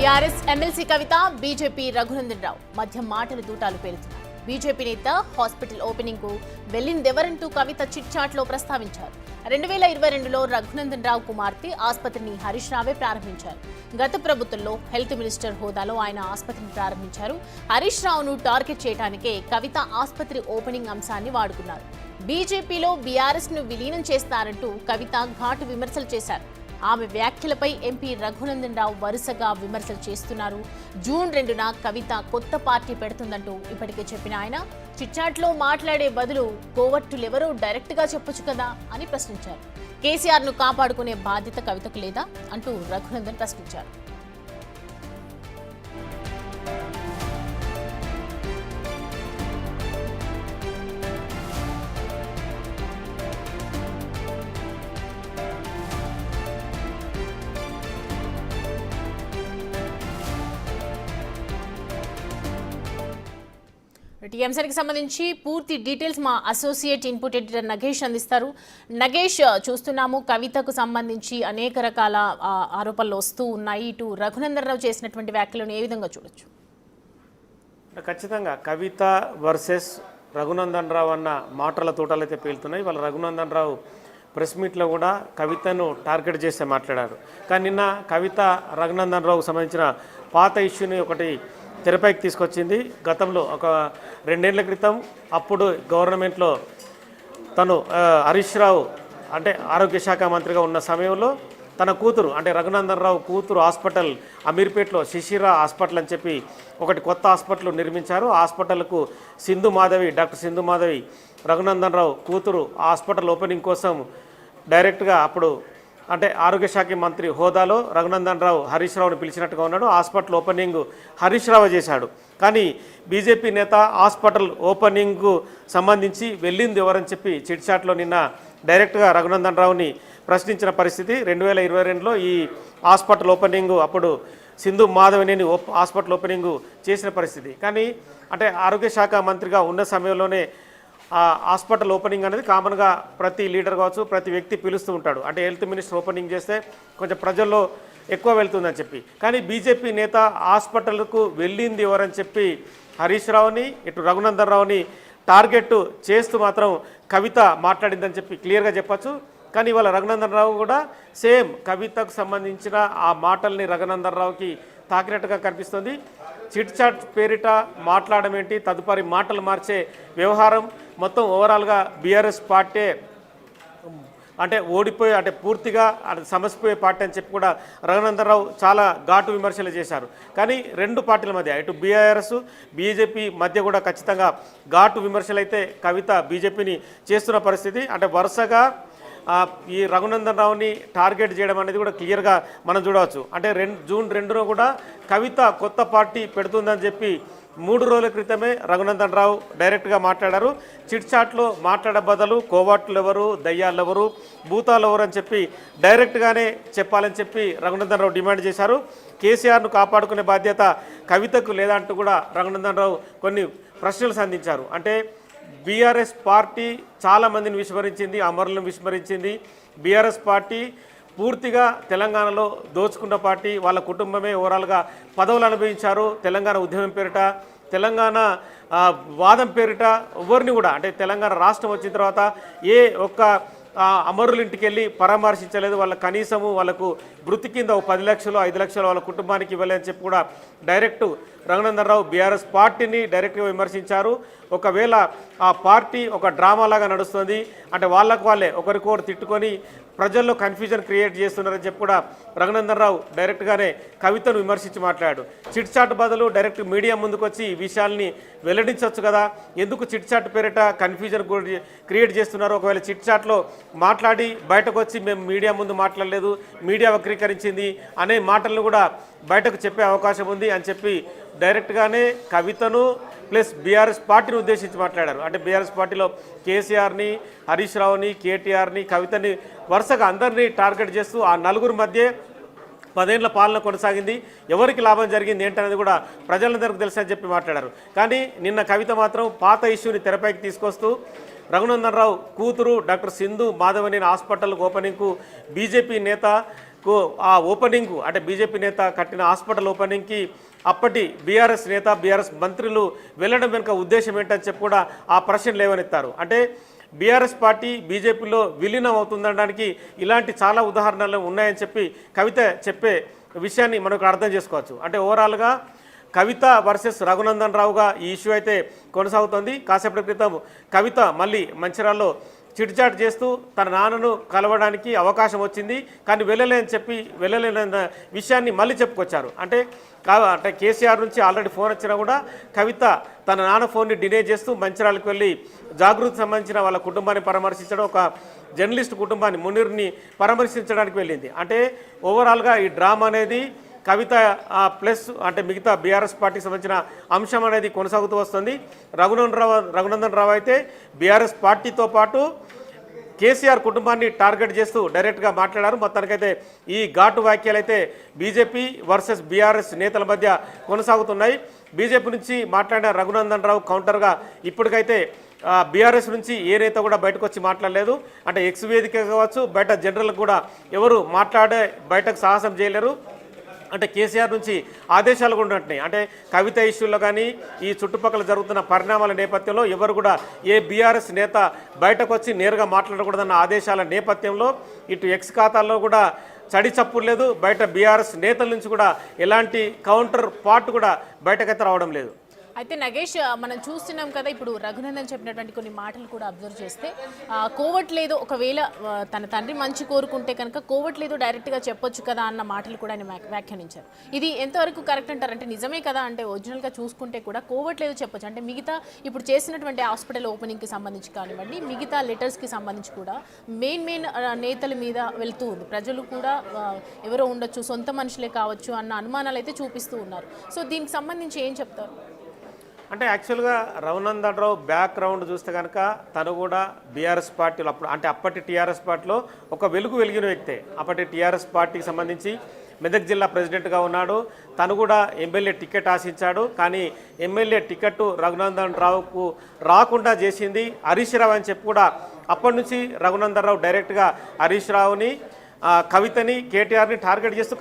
TRS MLC కవిత BJP Raghunandan Rao మధ్య మాటల దూటాలు పేలుతున్నాయి. BJP నేత హాస్పిటల్ ఓపెనింగ్ కు వెళ్లిందెవరంటూ కవిత చిట్ చాట్ లో ప్రస్తావించారు. 2022లో రఘునందన్ రావు కుమార్తె ఆసుపత్రిని హరీష్ రావే ప్రారంభించారు. గత ప్రభుత్వంలో హెల్త్ మినిస్టర్ హోదాలో ఆయన ఆసుపత్రిని ప్రారంభించారు. హరీష్ రావును టార్గెట్ చేయడానికే కవిత ఆసుపత్రి ఓపెనింగ్ అంశాన్ని వాడుకున్నారు. బీజేపీలో బీఆర్ఎస్ ను విలీనం చేస్తారంటూ కవిత ఘాటు విమర్శలు చేశారు. ఆమె వ్యాఖ్యలపై ఎంపీ రఘునందన్ రావు వరుసగా విమర్శలు చేస్తున్నారు. జూన్ 2న కవిత కొత్త పార్టీ పెడుతుందంటూ ఇప్పటికే చెప్పిన ఆయన చిట్చాట్లో మాట్లాడే బదులు కోవర్టులెవరో డైరెక్ట్ గా చెప్పొచ్చు కదా అని ప్రశ్నించారు. కేసీఆర్ ను కాపాడుకునే బాధ్యత కవితకు లేదా అంటూ రఘునందన్ ప్రశ్నించారు. ఈ అంశానికి సంబంధించి పూర్తి డీటెయిల్స్ మా అసోసియేట్ ఇన్పుట్ ఎడిటర్ నగేష్ అందిస్తారు. నగేష్, చూస్తున్నాము కవితకు సంబంధించి అనేక రకాల ఆరోపణలు వస్తూ ఉన్నాయి. ఇటు రఘునందన్ రావు చేసినటువంటి వ్యాఖ్యలను ఏ విధంగా చూడొచ్చు? ఖచ్చితంగా కవిత వర్సెస్ రఘునందన్ రావు అన్న మాటల తోటలు అయితే పేలుతున్నాయి. వాళ్ళ రఘునందన్ రావు ప్రెస్ మీట్లో కూడా కవితను టార్గెట్ చేస్తే మాట్లాడారు. కానీ నిన్న కవిత రఘునందన్ రావుకు సంబంధించిన పాత ఇష్యూని ఒకటి తెరపైకి తీసుకొచ్చింది. గతంలో ఒక 2 ఏళ్ల క్రితం అప్పుడు గవర్నమెంట్లో తను హరీష్ రావు అంటే ఆరోగ్య శాఖ మంత్రిగా ఉన్న సమయంలో తన కూతురు అంటే రఘునందన్ రావు కూతురు హాస్పిటల్ అమీర్పేట్లో శిశిర హాస్పిటల్ అని చెప్పి ఒకటి కొత్త హాస్పిటల్ నిర్మించారు. ఆ హాస్పిటల్కు డాక్టర్ సింధు మాధవి రఘునందన్ రావు కూతురు హాస్పిటల్ ఓపెనింగ్ కోసం డైరెక్ట్గా అప్పుడు అంటే ఆరోగ్య శాఖ మంత్రి హోదాలో రఘునందన్ రావు హరీష్ రావుని పిలిచినట్టుగా ఉన్నాడు. హాస్పిటల్ ఓపెనింగ్ హరీష్ రావు చేశాడు. కానీ బీజేపీ నేత హాస్పిటల్ ఓపెనింగ్కు సంబంధించి వెళ్ళింది ఎవరని చెప్పి చిట్ చాట్లో నిన్న డైరెక్ట్గా రఘునందన్ రావుని ప్రశ్నించిన పరిస్థితి. 2022లో ఈ హాస్పిటల్ ఓపెనింగ్ అప్పుడు సింధు మాధవినేని హాస్పిటల్ ఓపెనింగ్ చేసిన పరిస్థితి. కానీ అంటే ఆరోగ్య శాఖ మంత్రిగా ఉన్న సమయంలోనే హాస్పిటల్ ఓపెనింగ్ అనేది కామన్గా ప్రతి లీడర్ కావచ్చు ప్రతి వ్యక్తి పిలుస్తూ ఉంటాడు. అంటే హెల్త్ మినిస్టర్ ఓపెనింగ్ చేస్తే కొంచెం ప్రజల్లో ఎక్కువ వెళ్తుందని చెప్పి. కానీ బీజేపీ నేత హాస్పిటల్కు వెళ్ళింది ఎవరని చెప్పి హరీష్ రావుని ఇటు రఘునందన్ రావుని టార్గెట్ చేస్తూ మాత్రం కవిత మాట్లాడిందని చెప్పి క్లియర్గా చెప్పచ్చు. కానీ ఇవాళ రఘునందన్ రావు కూడా సేమ్ కవితకు సంబంధించిన ఆ మాటల్ని రఘునందన్ రావుకి తాకినట్టుగా కనిపిస్తుంది. చిట్ చాట్ పేరిట మాట్లాడడం ఏంటి, తదుపరి మాటలు మార్చే వ్యవహారం మొత్తం ఓవరాల్గా బీఆర్ఎస్ పార్టీ అంటే ఓడిపోయి అంటే పూర్తిగా సమసిపోయే పార్టీ అని చెప్పి కూడా రఘునందన్ రావు చాలా ఘాటు విమర్శలు చేశారు. కానీ రెండు పార్టీల మధ్య ఇటు బీఆర్ఎస్ బీజేపీ మధ్య కూడా ఖచ్చితంగా ఘాటు విమర్శలు అయితే కవిత బీజేపీని చేస్తున్న పరిస్థితి. అంటే వరుసగా ఈ రఘునందన్ రావుని టార్గెట్ చేయడం అనేది కూడా క్లియర్గా మనం చూడవచ్చు. అంటే జూన్ 2న కూడా కవిత కొత్త పార్టీ పెడుతుందని చెప్పి 3 రోజుల క్రితమే రఘునందన్ రావు డైరెక్ట్గా మాట్లాడారు. చిట్ చాట్లో మాట్లాడే బదులు కోవాట్లు ఎవరు, దయ్యాలు ఎవరు, భూతాలు ఎవరు అని చెప్పి డైరెక్ట్గానే చెప్పాలని చెప్పి రఘునందన్ రావు డిమాండ్ చేశారు. కేసీఆర్ను కాపాడుకునే బాధ్యత కవితకు లేదంటూ కూడా రఘునందన్ రావు కొన్ని ప్రశ్నలు సంధించారు. అంటే బీఆర్ఎస్ పార్టీ చాలామందిని విస్మరించింది, అమరులను విస్మరించింది. బీఆర్ఎస్ పార్టీ పూర్తిగా తెలంగాణలో దోచుకున్న పార్టీ. వాళ్ళ కుటుంబమే ఓవరాల్గా పదవులు అనుభవించారు. తెలంగాణ ఉద్యమం పేరిట, తెలంగాణ వాదం పేరిట ఎవరిని కూడా అంటే తెలంగాణ రాష్ట్రం వచ్చిన తర్వాత ఏ ఒక్క అమరుల ఇంటికి వెళ్ళి పరామర్శించలేదు. వాళ్ళ కనీసము వాళ్ళకు వృత్తి కింద 10 లక్షలు 5 లక్షలు వాళ్ళ కుటుంబానికి ఇవ్వలేదని చెప్పి కూడా డైరెక్ట్ రఘునందన్ రావు బీఆర్ఎస్ పార్టీని డైరెక్ట్గా విమర్శించారు. ఒకవేళ ఆ పార్టీ ఒక డ్రామాలాగా నడుస్తుంది అంటే వాళ్ళే ఒకరికొకరు తిట్టుకొని ప్రజల్లో కన్ఫ్యూజన్ క్రియేట్ చేస్తున్నారని చెప్పి కూడా రఘునందన్ రావు డైరెక్ట్గానే కవితను విమర్శించి మాట్లాడాడు. చిట్ చాట్ బదులు డైరెక్ట్ మీడియా ముందుకు వచ్చి ఈ విషయాల్ని వెల్లడించవచ్చు కదా, ఎందుకు చిట్ చాట్ పేరిట కన్ఫ్యూజన్ క్రియేట్ చేస్తున్నారు? ఒకవేళ చిట్ చాట్లో మాట్లాడి బయటకు వచ్చి మేము మీడియా ముందు మాట్లాడలేదు, మీడియా వక్రీకరించింది అనే మాటలను కూడా బయటకు చెప్పే అవకాశం ఉంది అని చెప్పి డైరెక్ట్గానే కవితను ప్లస్ బీఆర్ఎస్ పార్టీని ఉద్దేశించి మాట్లాడారు. అంటే బీఆర్ఎస్ పార్టీలో కేసీఆర్ని, హరీష్ రావుని, కేటీఆర్ని, కవితని వరుసగా అందరినీ టార్గెట్ చేస్తూ ఆ నలుగురు మధ్య 10 ఏళ్ల పాలన కొనసాగింది, ఎవరికి లాభం జరిగింది ఏంటనేది కూడా ప్రజలందరికీ తెలుసని చెప్పి మాట్లాడారు. కానీ నిన్న కవిత మాత్రం పాత ఇష్యూని తెరపైకి తీసుకొస్తూ రఘునందన్ రావు కూతురు డాక్టర్ సింధు మాధవనేని హాస్పిటల్ ఓపెనింగ్కు బీజేపీ నేత ఆ ఓపెనింగ్ అంటే బీజేపీ నేత కట్టిన హాస్పిటల్ ఓపెనింగ్కి అప్పటి బీఆర్ఎస్ నేత బీఆర్ఎస్ మంత్రులు వెళ్ళడం వెనుక ఉద్దేశం ఏంటని చెప్పి కూడా ఆ ప్రశ్న లేవనెత్తారు. అంటే బీఆర్ఎస్ పార్టీ బీజేపీలో విలీనం అవుతుందనడానికి ఇలాంటి చాలా ఉదాహరణలు ఉన్నాయని చెప్పి కవిత చెప్పే విషయాన్ని మనకు అర్థం చేసుకోవచ్చు. అంటే ఓవరాల్గా కవిత వర్సెస్ రఘునందన్ రావుగా ఈ ఇష్యూ అయితే కొనసాగుతోంది. కాసేపటి క్రితం కవిత మళ్ళీ మంచిర్యాలలో చిట్చాట్ చేస్తూ తన నాన్నను కలవడానికి అవకాశం వచ్చింది, కానీ వెళ్ళలేని విషయాన్ని మళ్ళీ చెప్పుకొచ్చారు. అంటే కేసీఆర్ నుంచి ఆల్రెడీ ఫోన్ వచ్చినా కూడా కవిత తన నాన్న ఫోన్ని డినే చేస్తూ మంచిర్యాలకు వెళ్ళి జాగృతికి సంబంధించిన వాళ్ళ కుటుంబాన్ని పరామర్శించడం, ఒక జర్నలిస్ట్ కుటుంబాన్ని మునీర్ని పరామర్శించడానికి వెళ్ళింది. అంటే ఓవరాల్గా ఈ డ్రామా అనేది కవిత ప్లస్ అంటే మిగతా బీఆర్ఎస్ పార్టీకి సంబంధించిన అంశం అనేది కొనసాగుతూ వస్తుంది. రఘునందన్ రావు అయితే బీఆర్ఎస్ పార్టీతో పాటు కేసీఆర్ కుటుంబాన్ని టార్గెట్ చేస్తూ డైరెక్ట్గా మాట్లాడారు. మొత్తానికైతే ఈ ఘాటు వ్యాఖ్యలు అయితే బీజేపీ వర్సెస్ బీఆర్ఎస్ నేతల మధ్య కొనసాగుతున్నాయి. బీజేపీ నుంచి మాట్లాడిన రఘునందన్ రావు కౌంటర్గా ఇప్పటికైతే బీఆర్ఎస్ నుంచి ఏ నేత కూడా బయటకు వచ్చి మాట్లాడలేదు. అంటే ఎక్స్ వేదిక కావచ్చు, బయట జనరల్ కూడా ఎవరు బయటకు సాహసం చేయలేరు. అంటే కేసీఆర్ నుంచి ఆదేశాలు కూడా ఉంటున్నాయి. అంటే కవిత ఇష్యూలో కానీ ఈ చుట్టుపక్కల జరుగుతున్న పరిణామాల నేపథ్యంలో ఎవరు కూడా ఏ బీఆర్ఎస్ నేత బయటకు వచ్చి నేరుగా మాట్లాడకూడదన్న ఆదేశాల నేపథ్యంలో ఇటు ఎక్స్ ఖాతాల్లో కూడా చడి చప్పుడు లేదు. బయట బీఆర్ఎస్ నేతల నుంచి కూడా ఎలాంటి కౌంటర్ పార్ట్ కూడా బయటకైతే రావడం లేదు. అయితే నగేష్, మనం చూస్తున్నాం కదా, ఇప్పుడు రఘునందన్ చెప్పినటువంటి కొన్ని మాటలు కూడా అబ్జర్వ్ చేస్తే కోవట్లేదు, ఒకవేళ తన తండ్రి మంచి కోరుకుంటే కనుక కోవట్లేదు డైరెక్ట్గా చెప్పొచ్చు కదా అన్న మాటలు కూడా ఆయన వ్యాఖ్యానించారు. ఇది ఎంతవరకు కరెక్ట్ అంటారు? అంటే నిజమే కదా, అంటే ఒరిజినల్గా చూసుకుంటే కూడా కోవట్లేదు చెప్పొచ్చు. అంటే మిగతా ఇప్పుడు చేసినటువంటి హాస్పిటల్ ఓపెనింగ్కి సంబంధించి కానివ్వండి, మిగతా లెటర్స్కి సంబంధించి కూడా మెయిన్ నేతల మీద వెళ్తూ ఉంది. ప్రజలు కూడా ఎవరో ఉండొచ్చు, సొంత మనుషులే కావచ్చు అన్న అనుమానాలు అయితే చూపిస్తూ ఉన్నారు. సో దీనికి సంబంధించి ఏం చెప్తారు? అంటే యాక్చువల్గా రఘునందన్ రావు బ్యాక్గ్రౌండ్ చూస్తే కనుక తను కూడా బీఆర్ఎస్ పార్టీలో అప్పటి టీఆర్ఎస్ పార్టీలో ఒక వెలిగిన వ్యక్తే. అప్పటి టీఆర్ఎస్ పార్టీకి సంబంధించి మెదక్ జిల్లా ప్రెసిడెంట్గా ఉన్నాడు. తను కూడా ఎమ్మెల్యే టికెట్ ఆశించాడు. కానీ ఎమ్మెల్యే టికెట్ రఘునందన్ రావుకు రాకుండా చేసింది హరీష్ రావు అని చెప్పి కూడా అప్పటి నుంచి రఘునందన్ రావు డైరెక్ట్గా హరీష్ రావుని, కవితని, కేటీఆర్ని టార్గెట్ చేస్తూ